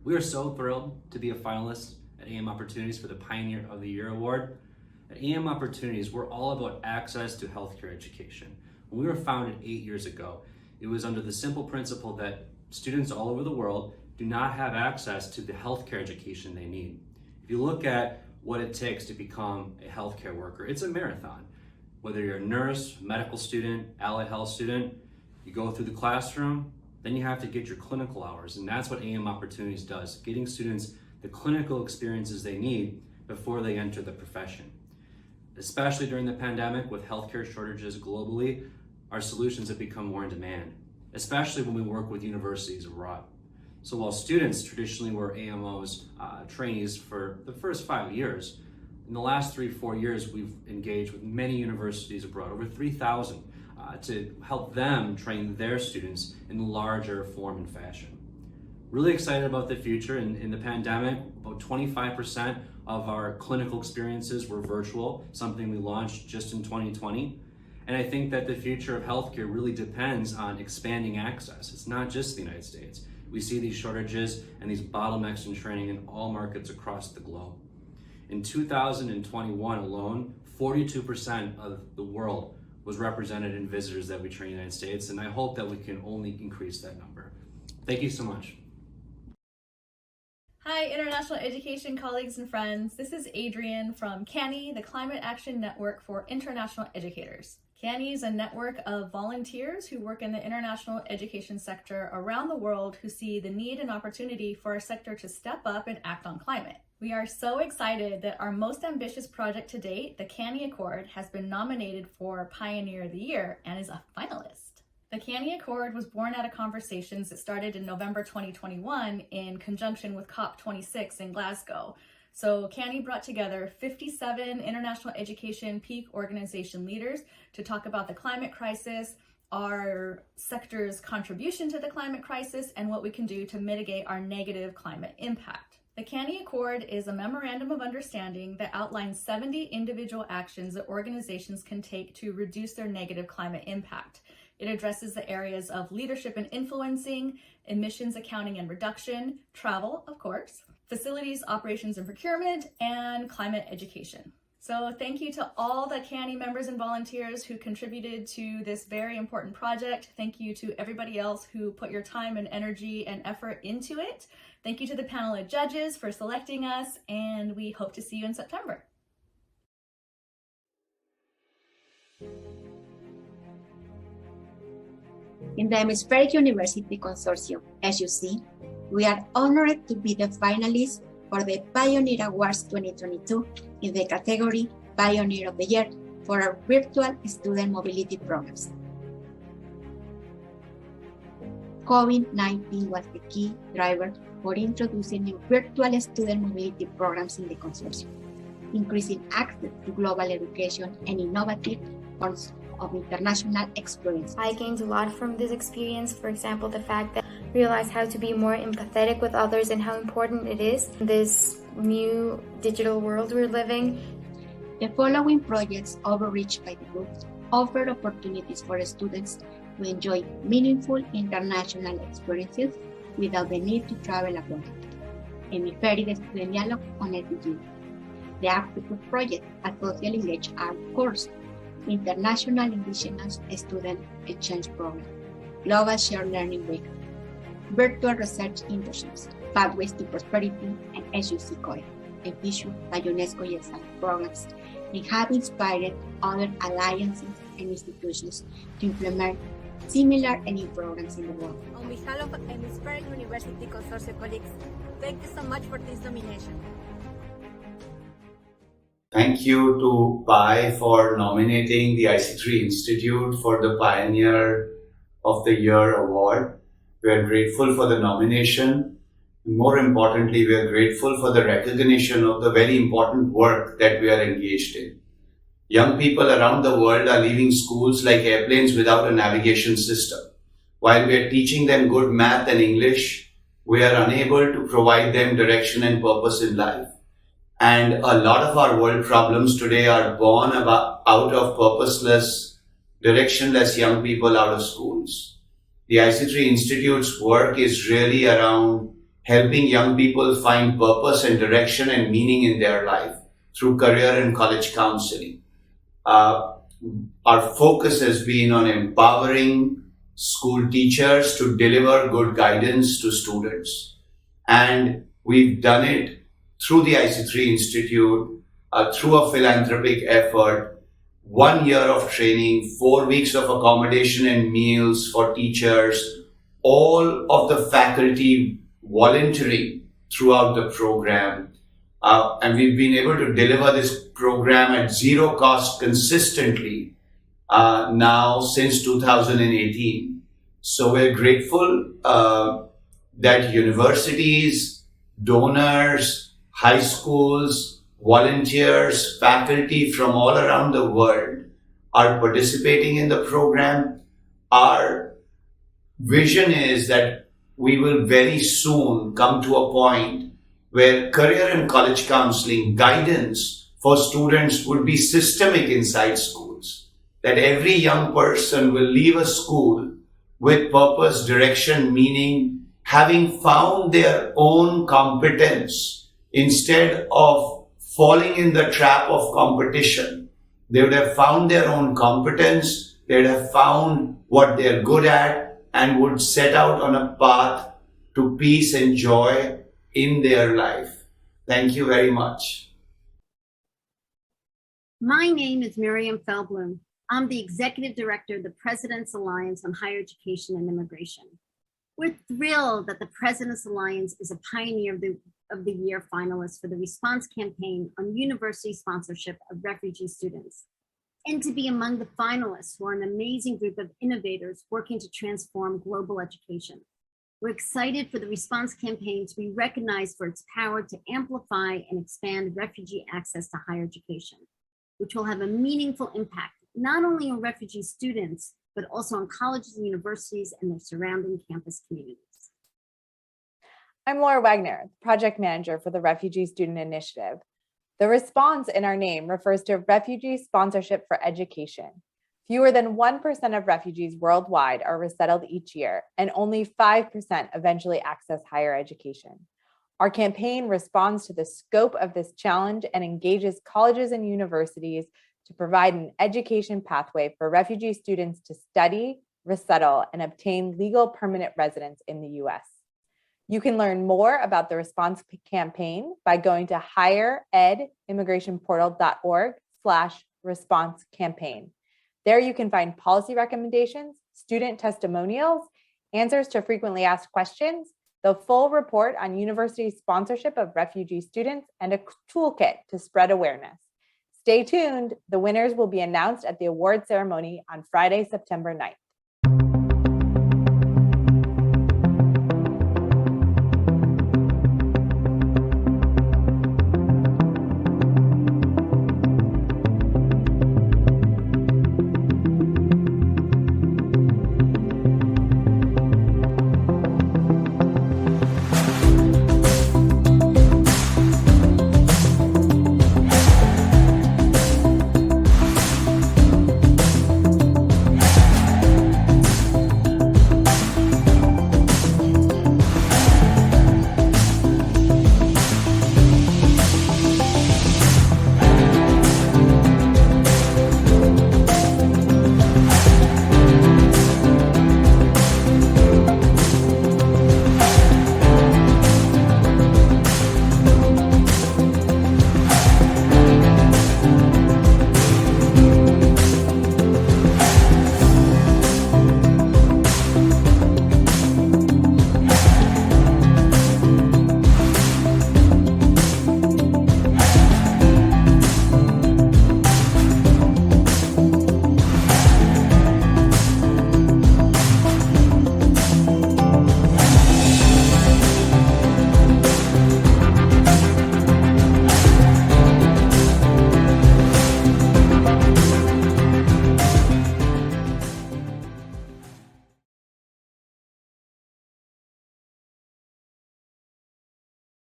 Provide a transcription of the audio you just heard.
We are so thrilled to be a finalist at AMOpportunities for the Pioneer of the Year Award. At AMOpportunities, we're all about access to healthcare education. When we were founded 8 years ago, it was under the simple principle that students all over the world do not have access to the healthcare education they need. If you look at what it takes to become a healthcare worker, it's a marathon. Whether you're a nurse, medical student, allied health student, you go through the classroom, then you have to get your clinical hours, and that's what AMOpportunities does, getting students the clinical experiences they need before they enter the profession. Especially during the pandemic with healthcare shortages globally, our solutions have become more in demand, especially when we work with universities abroad. So while students traditionally were AMO's trainees for the first 5 years, in the last 3-4 years, we've engaged with many universities abroad, over 3,000, to help them train their students in larger form and fashion. Really excited about the future. In the pandemic, about 25% of our clinical experiences were virtual, something we launched just in 2020. And I think that the future of healthcare really depends on expanding access. It's not just the United States. We see these shortages and these bottlenecks in training in all markets across the globe. In 2021 alone, 42% of the world was represented in visitors that we train in the United States, and I hope that we can only increase that number. Thank you so much. Hi, international education colleagues and friends. This is Adrienne from CANIE, the Climate Action Network for International Educators. CANIE is a network of volunteers who work in the international education sector around the world who see the need and opportunity for our sector to step up and act on climate. We are so excited that our most ambitious project to date, the CANIE Accord, has been nominated for Pioneer of the Year and is a finalist. The CANIE Accord was born out of conversations that started in November 2021 in conjunction with COP26 in Glasgow. So CANIE brought together 57 international education peak organization leaders to talk about the climate crisis, our sector's contribution to the climate crisis, and what we can do to mitigate our negative climate impact. The CANIE Accord is a memorandum of understanding that outlines 70 individual actions that organizations can take to reduce their negative climate impact. It addresses the areas of leadership and influencing, emissions accounting and reduction, travel, of course, facilities, operations and procurement, and climate education. So thank you to all the CANIE members and volunteers who contributed to this very important project. Thank you to everybody else who put your time and energy and effort into it. Thank you to the panel of judges for selecting us, and we hope to see you in September. In the Hemispheric University Consortium, HUC, we are honored to be the finalists for the PIEoneer Awards 2022 in the category Pioneer of the Year for our virtual student mobility programs. COVID-19 was the key driver for introducing new virtual student mobility programs in the consortium, increasing access to global education and innovative forms of international experience. I gained a lot from this experience. For example, the fact that I realized how to be more empathetic with others and how important it is in this new digital world we're living. The following projects overreached by the group offer opportunities for students to enjoy meaningful international experiences without the need to travel abroad. Hemispheric Student Dialogue on SDGs. The Octopus Project, a socially engaged art course. International Indigenous Student Exchange Program. Global Shared Learning Week. Virtual Research Internships. Pathways to Prosperity and SUC COE, and issued by UNESCO ESI programs, and have inspired other alliances and institutions to implement similar and new programs in the world. On behalf of Hemispheric University Consortium colleagues, thank you so much for this nomination. Thank you to PI for nominating the IC3 Institute for the Pioneer of the Year Award. We are grateful for the nomination. More importantly, we are grateful for the recognition of the very important work that we are engaged in. Young people around the world are leaving schools like airplanes without a navigation system. While we are teaching them good math and English, we are unable to provide them direction and purpose in life. And a lot of our world problems today are born out of purposeless, directionless young people out of schools. The IC3 Institute's work is really around helping young people find purpose and direction and meaning in their life through career and college counseling. Our focus has been on empowering school teachers to deliver good guidance to students. And we've done it through the IC3 Institute, through a philanthropic effort, 1 year of training, 4 weeks of accommodation and meals for teachers, all of the faculty volunteering throughout the program. And we've been able to deliver this program at zero cost consistently now since 2018. So we're grateful that universities, donors, high schools, volunteers, faculty from all around the world are participating in the program. Our vision is that we will very soon come to a point where career and college counseling guidance for students would be systemic inside schools. That every young person will leave a school with purpose, direction, meaning, having found their own competence instead of falling in the trap of competition. They would have found their own competence, they would have found what they're good at, and would set out on a path to peace and joy in their life. Thank you very much. My name is Miriam Feldblum. I'm the Executive Director of the President's Alliance on Higher Education and Immigration. We're thrilled that the President's Alliance is a Pioneer of the Year finalist for the response campaign on university sponsorship of refugee students, and to be among the finalists who are an amazing group of innovators working to transform global education. We're excited for the response campaign to be recognized for its power to amplify and expand refugee access to higher education, which will have a meaningful impact not only on refugee students, but also on colleges and universities and their surrounding campus communities. I'm Laura Wagner, Project Manager for the Refugee Student Initiative. The response in our name refers to refugee sponsorship for education. Fewer than 1% of refugees worldwide are resettled each year, and only 5% eventually access higher education. Our campaign responds to the scope of this challenge and engages colleges and universities to provide an education pathway for refugee students to study, resettle, and obtain legal permanent residence in the US. You can learn more about the response campaign by going to higheredimmigrationportal.org/response campaign. There you can find policy recommendations, student testimonials, answers to frequently asked questions, the full report on university sponsorship of refugee students, and a toolkit to spread awareness. Stay tuned. The winners will be announced at the award ceremony on Friday, September 9th.